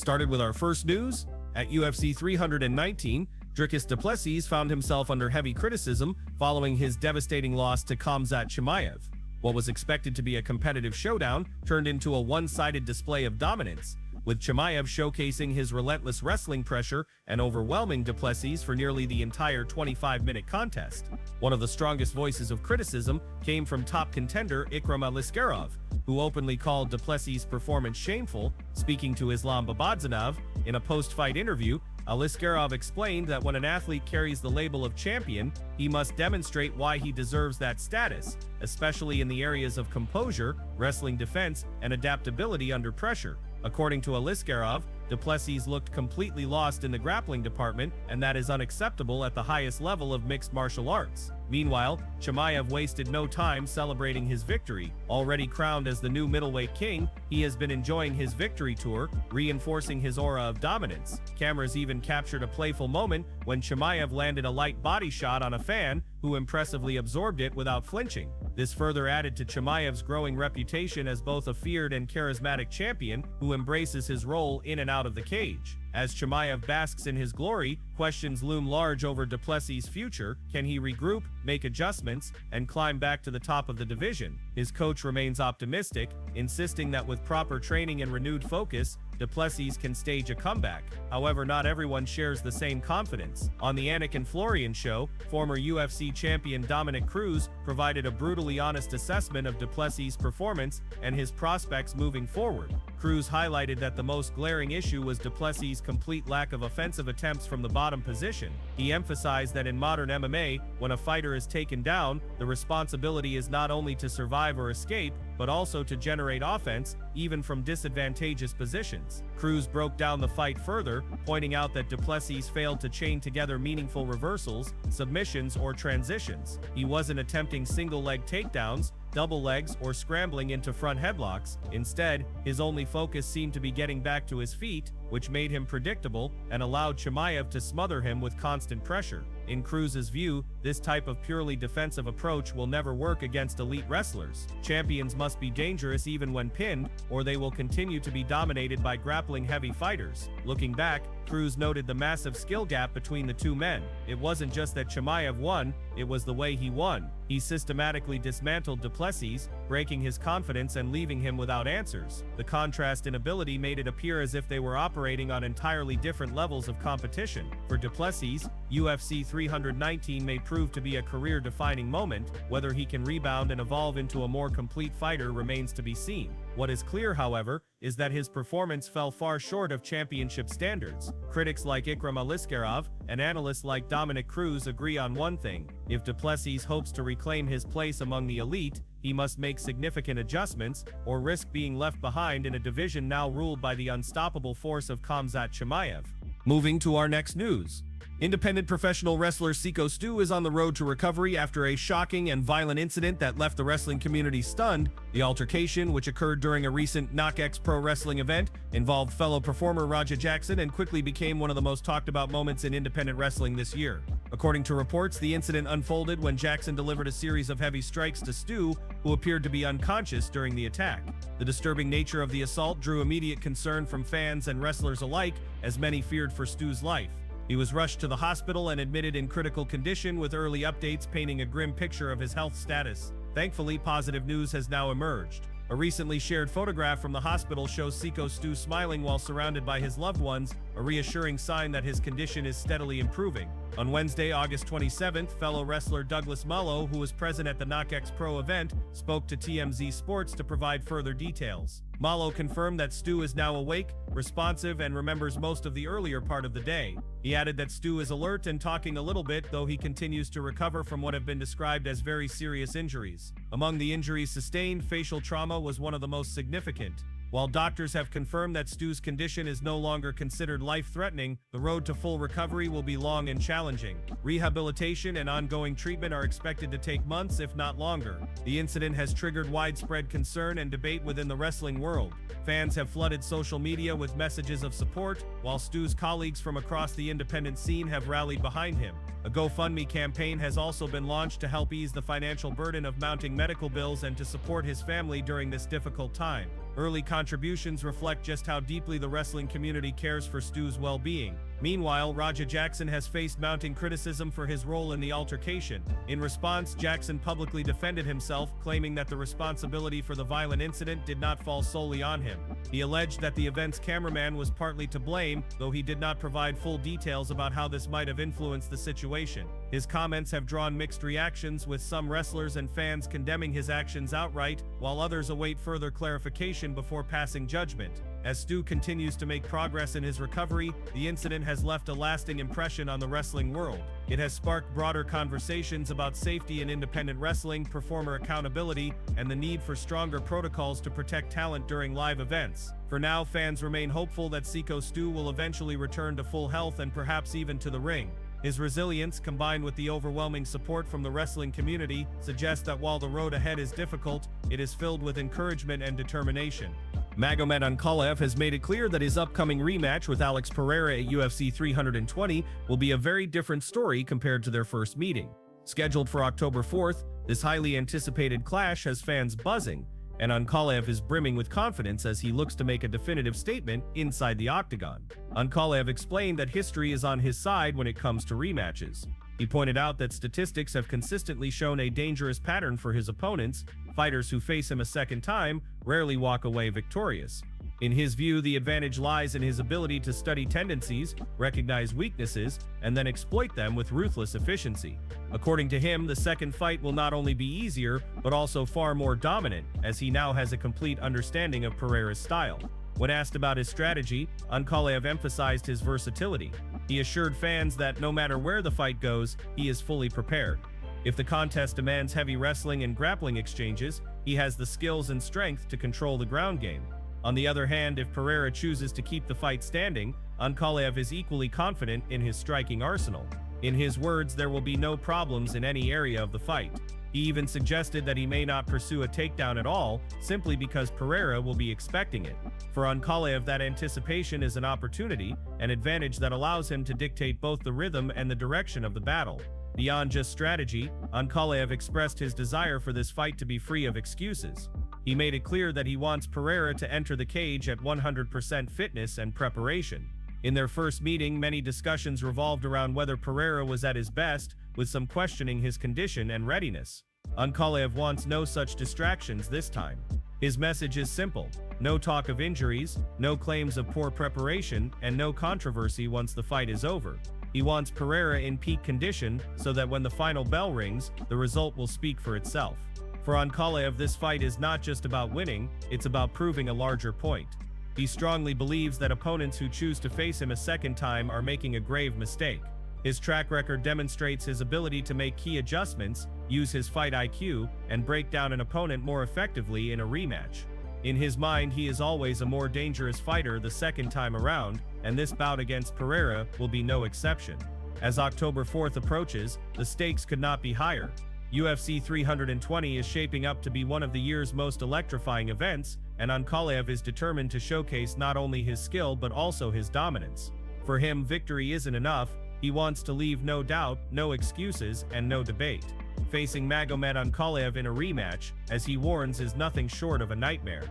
Started with our first news. At UFC 319, Dricus du Plessis found himself under heavy criticism following his devastating loss to Khamzat Chimaev. What was expected to be a competitive showdown turned into a one-sided display of dominance, with Chimaev showcasing his relentless wrestling pressure and overwhelming du Plessis for nearly the entire 25-minute contest. One of the strongest voices of criticism came from top contender Ikram Aliskerov, who openly called du Plessis' performance shameful. Speaking to Islam Babadzanov in a post-fight interview, Aliskerov explained that when an athlete carries the label of champion, he must demonstrate why he deserves that status, especially in the areas of composure, wrestling defense, and adaptability under pressure. According to Aliskerov, du Plessis looked completely lost in the grappling department, and that is unacceptable at the highest level of mixed martial arts. Meanwhile, Chimaev wasted no time celebrating his victory. Already crowned as the new middleweight king, he has been enjoying his victory tour, reinforcing his aura of dominance. Cameras even captured a playful moment when Chimaev landed a light body shot on a fan, who impressively absorbed it without flinching. This further added to Chimaev's growing reputation as both a feared and charismatic champion who embraces his role in and out of the cage. As Chimaev basks in his glory, questions loom large over du Plessis' future. Can he regroup, make adjustments, and climb back to the top of the division? His coach remains optimistic, insisting that with proper training and renewed focus, du Plessis can stage a comeback. However, not everyone shares the same confidence. On the Anik and Florian show, former UFC champion Dominic Cruz provided a brutally honest assessment of du Plessis' performance and his prospects moving forward. Cruz highlighted that the most glaring issue was du Plessis' complete lack of offensive attempts from the bottom position. He emphasized that in modern MMA, when a fighter is taken down, the responsibility is not only to survive or escape, but also to generate offense, even from disadvantageous positions. Cruz broke down the fight further, pointing out that du Plessis failed to chain together meaningful reversals, submissions, or transitions. He wasn't attempting single-leg takedowns, double legs, or scrambling into front headlocks. Instead, his only focus seemed to be getting back to his feet, which made him predictable and allowed Chimaev to smother him with constant pressure. In Cruz's view, this type of purely defensive approach will never work against elite wrestlers. Champions must be dangerous even when pinned, or they will continue to be dominated by grappling-heavy fighters. Looking back, Cruz noted the massive skill gap between the two men. It wasn't just that Chimaev won, it was the way he won. He systematically dismantled du Plessis, breaking his confidence and leaving him without answers. The contrast in ability made it appear as if they were operating on entirely different levels of competition. For du Plessis, UFC 319 may prove to be a career-defining moment. Whether he can rebound and evolve into a more complete fighter remains to be seen. What is clear, however, is that his performance fell far short of championship standards. Critics like Ikram Aliskerov and analysts like Dominic Cruz agree on one thing: if du Plessis hopes to reclaim his place among the elite, he must make significant adjustments, or risk being left behind in a division now ruled by the unstoppable force of Khamzat Chimaev. Moving to our next news. Independent professional wrestler Syko Stu is on the road to recovery after a shocking and violent incident that left the wrestling community stunned. The altercation, which occurred during a recent KnockX Pro Wrestling event, involved fellow performer Raja Jackson and quickly became one of the most talked about moments in independent wrestling this year. According to reports, the incident unfolded when Jackson delivered a series of heavy strikes to Stu, who appeared to be unconscious during the attack. The disturbing nature of the assault drew immediate concern from fans and wrestlers alike, as many feared for Stu's life. He was rushed to the hospital and admitted in critical condition, with early updates painting a grim picture of his health status. Thankfully, positive news has now emerged. A recently shared photograph from the hospital shows Syko Stu smiling while surrounded by his loved ones, a reassuring sign that his condition is steadily improving. On Wednesday, August 27th, fellow wrestler Douglas Mullo, who was present at the KnockX Pro event, spoke to TMZ Sports to provide further details. Mullo confirmed that Stu is now awake, responsive, and remembers most of the earlier part of the day. He added that Stu is alert and talking a little bit, though he continues to recover from what have been described as very serious injuries. Among the injuries sustained, facial trauma was one of the most significant. While doctors have confirmed that Stu's condition is no longer considered life-threatening, the road to full recovery will be long and challenging. Rehabilitation and ongoing treatment are expected to take months, if not longer. The incident has triggered widespread concern and debate within the wrestling world. Fans have flooded social media with messages of support, while Stu's colleagues from across the independent scene have rallied behind him. A GoFundMe campaign has also been launched to help ease the financial burden of mounting medical bills and to support his family during this difficult time. Early contributions reflect just how deeply the wrestling community cares for Stu's well-being. Meanwhile, Raja Jackson has faced mounting criticism for his role in the altercation. In response, Jackson publicly defended himself, claiming that the responsibility for the violent incident did not fall solely on him. He alleged that the event's cameraman was partly to blame, though he did not provide full details about how this might have influenced the situation. His comments have drawn mixed reactions, with some wrestlers and fans condemning his actions outright, while others await further clarification before passing judgment. As Stu continues to make progress in his recovery, the incident has left a lasting impression on the wrestling world. It has sparked broader conversations about safety in independent wrestling, performer accountability, and the need for stronger protocols to protect talent during live events. For now, fans remain hopeful that Syko Stu will eventually return to full health and perhaps even to the ring. His resilience, combined with the overwhelming support from the wrestling community, suggests that while the road ahead is difficult, it is filled with encouragement and determination. Magomed Ankalaev has made it clear that his upcoming rematch with Alex Pereira at UFC 320 will be a very different story compared to their first meeting. Scheduled for October 4th, this highly anticipated clash has fans buzzing, and Ankalaev is brimming with confidence as he looks to make a definitive statement inside the octagon. Ankalaev explained that history is on his side when it comes to rematches. He pointed out that statistics have consistently shown a dangerous pattern for his opponents. Fighters who face him a second time rarely walk away victorious. In his view, the advantage lies in his ability to study tendencies, recognize weaknesses, and then exploit them with ruthless efficiency. According to him, the second fight will not only be easier, but also far more dominant, as he now has a complete understanding of Pereira's style. When asked about his strategy, Ankalaev emphasized his versatility. He assured fans that no matter where the fight goes, he is fully prepared. If the contest demands heavy wrestling and grappling exchanges, he has the skills and strength to control the ground game. On the other hand, if Pereira chooses to keep the fight standing, Ankalaev is equally confident in his striking arsenal. In his words, there will be no problems in any area of the fight. He even suggested that he may not pursue a takedown at all, simply because Pereira will be expecting it. For Ankalaev, that anticipation is an opportunity, an advantage that allows him to dictate both the rhythm and the direction of the battle. Beyond just strategy, Ankalaev expressed his desire for this fight to be free of excuses. He made it clear that he wants Pereira to enter the cage at 100% fitness and preparation. In their first meeting, many discussions revolved around whether Pereira was at his best, with some questioning his condition and readiness. Ankalaev wants no such distractions this time. His message is simple: no talk of injuries, no claims of poor preparation, and no controversy once the fight is over. He wants Pereira in peak condition so that when the final bell rings, the result will speak for itself. For Ankalaev, this fight is not just about winning, it's about proving a larger point. He strongly believes that opponents who choose to face him a second time are making a grave mistake. His track record demonstrates his ability to make key adjustments, use his fight IQ, and break down an opponent more effectively in a rematch. In his mind, he is always a more dangerous fighter the second time around, and this bout against Pereira will be no exception. As October 4th approaches, the stakes could not be higher. UFC 320 is shaping up to be one of the year's most electrifying events, and Ankalaev is determined to showcase not only his skill but also his dominance. For him, victory isn't enough. He wants to leave no doubt, no excuses, and no debate. Facing Magomed Ankalaev in a rematch, as he warns, is nothing short of a nightmare.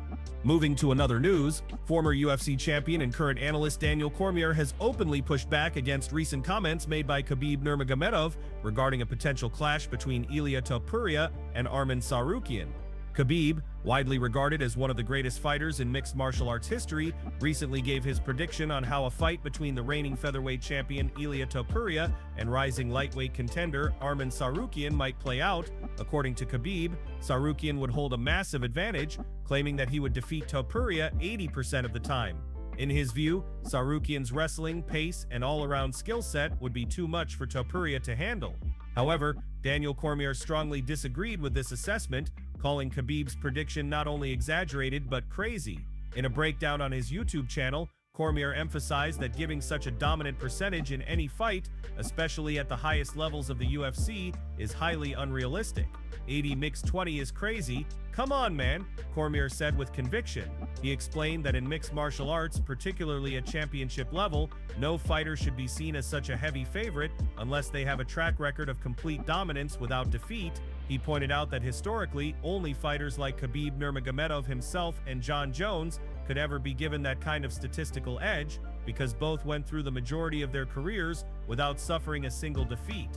Moving to another news, former UFC champion and current analyst Daniel Cormier has openly pushed back against recent comments made by Khabib Nurmagomedov regarding a potential clash between Ilia Topuria and Arman Tsarukyan. Khabib, widely regarded as one of the greatest fighters in mixed martial arts history, recently gave his prediction on how a fight between the reigning featherweight champion Ilia Topuria and rising lightweight contender Arman Tsarukyan might play out. According to Khabib, Tsarukyan would hold a massive advantage, claiming that he would defeat Topuria 80% of the time. In his view, Tsarukyan's wrestling, pace, and all-around skill set would be too much for Topuria to handle. However, Daniel Cormier strongly disagreed with this assessment, calling Khabib's prediction not only exaggerated but crazy. In a breakdown on his YouTube channel, Cormier emphasized that giving such a dominant percentage in any fight, especially at the highest levels of the UFC, is highly unrealistic. 80 mixed 20 is crazy. Come on, man, Cormier said with conviction. He explained that in mixed martial arts, particularly at championship level, no fighter should be seen as such a heavy favorite unless they have a track record of complete dominance without defeat. He pointed out that historically, only fighters like Khabib Nurmagomedov himself and Jon Jones could ever be given that kind of statistical edge, because both went through the majority of their careers without suffering a single defeat.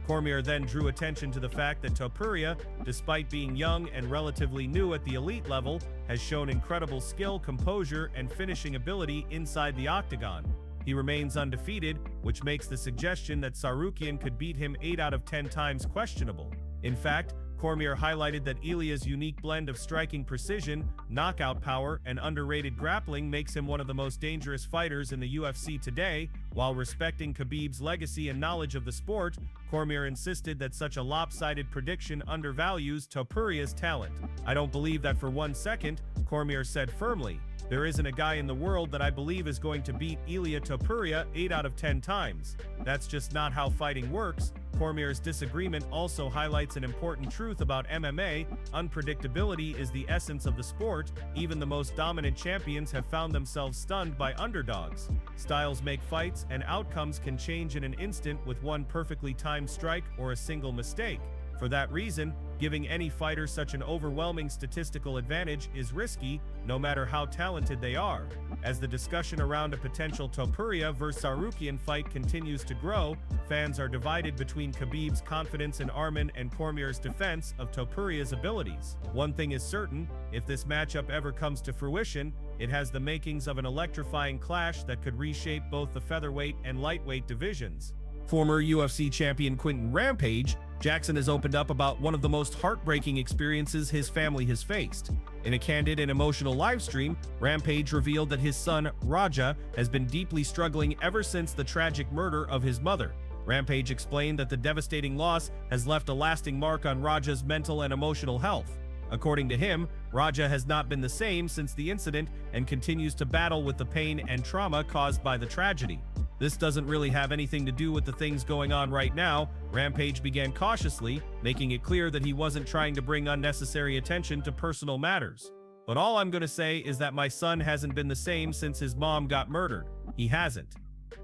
Cormier then drew attention to the fact that Topuria, despite being young and relatively new at the elite level, has shown incredible skill, composure, and finishing ability inside the octagon. He remains undefeated, which makes the suggestion that Tsarukyan could beat him 8 out of 10 times questionable. In fact, Cormier highlighted that Ilia's unique blend of striking precision, knockout power, and underrated grappling makes him one of the most dangerous fighters in the UFC today. While respecting Khabib's legacy and knowledge of the sport, Cormier insisted that such a lopsided prediction undervalues Topuria's talent. "I don't believe that for 1 second," Cormier said firmly. "There isn't a guy in the world that I believe is going to beat Ilia Topuria 8 out of 10 times. That's just not how fighting works." Cormier's disagreement also highlights an important truth about MMA: unpredictability is the essence of the sport. Even the most dominant champions have found themselves stunned by underdogs. Styles make fights, and outcomes can change in an instant with one perfectly timed strike or a single mistake. For that reason, giving any fighter such an overwhelming statistical advantage is risky, no matter how talented they are. As the discussion around a potential Topuria vs Tsarukyan fight continues to grow, fans are divided between Khabib's confidence in Arman and Cormier's defense of Topuria's abilities. One thing is certain: if this matchup ever comes to fruition, it has the makings of an electrifying clash that could reshape both the featherweight and lightweight divisions. Former UFC champion Quinton "Rampage" Jackson has opened up about one of the most heartbreaking experiences his family has faced. In a candid and emotional livestream, Rampage revealed that his son, Raja, has been deeply struggling ever since the tragic murder of his mother. Rampage explained that the devastating loss has left a lasting mark on Raja's mental and emotional health. According to him, Raja has not been the same since the incident and continues to battle with the pain and trauma caused by the tragedy. "This doesn't really have anything to do with the things going on right now," Rampage began cautiously, making it clear that he wasn't trying to bring unnecessary attention to personal matters. "But all I'm gonna say is that my son hasn't been the same since his mom got murdered. He hasn't.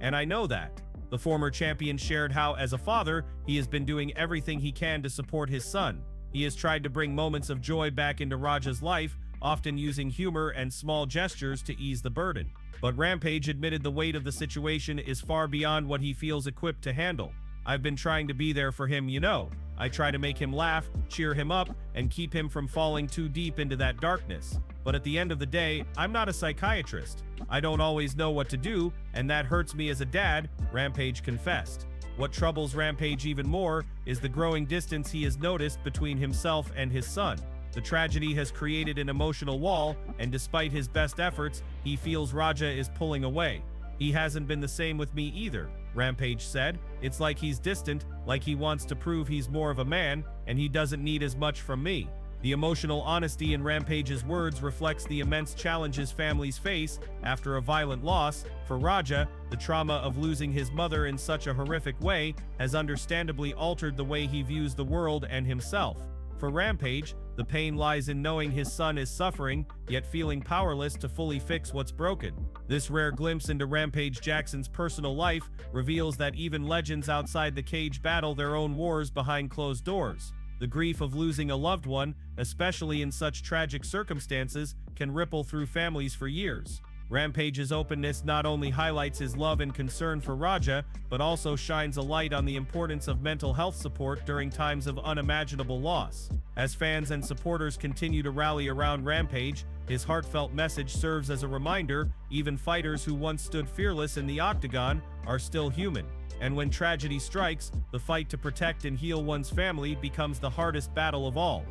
And I know that." The former champion shared how, as a father, he has been doing everything he can to support his son. He has tried to bring moments of joy back into Raja's life, often using humor and small gestures to ease the burden. But Rampage admitted the weight of the situation is far beyond what he feels equipped to handle. "I've been trying to be there for him, you know. I try to make him laugh, cheer him up, and keep him from falling too deep into that darkness. But at the end of the day, I'm not a psychiatrist. I don't always know what to do, and that hurts me as a dad," Rampage confessed. What troubles Rampage even more is the growing distance he has noticed between himself and his son. The tragedy has created an emotional wall, and despite his best efforts, he feels Raja is pulling away. "He hasn't been the same with me either," Rampage said. "It's like he's distant, like he wants to prove he's more of a man, and he doesn't need as much from me." The emotional honesty in Rampage's words reflects the immense challenges families face after a violent loss. For Raja, the trauma of losing his mother in such a horrific way has understandably altered the way he views the world and himself. For Rampage, the pain lies in knowing his son is suffering, yet feeling powerless to fully fix what's broken. This rare glimpse into Rampage Jackson's personal life reveals that even legends outside the cage battle their own wars behind closed doors. The grief of losing a loved one, especially in such tragic circumstances, can ripple through families for years. Rampage's openness not only highlights his love and concern for Raja, but also shines a light on the importance of mental health support during times of unimaginable loss. As fans and supporters continue to rally around Rampage, his heartfelt message serves as a reminder: even fighters who once stood fearless in the octagon are still human. And when tragedy strikes, the fight to protect and heal one's family becomes the hardest battle of all.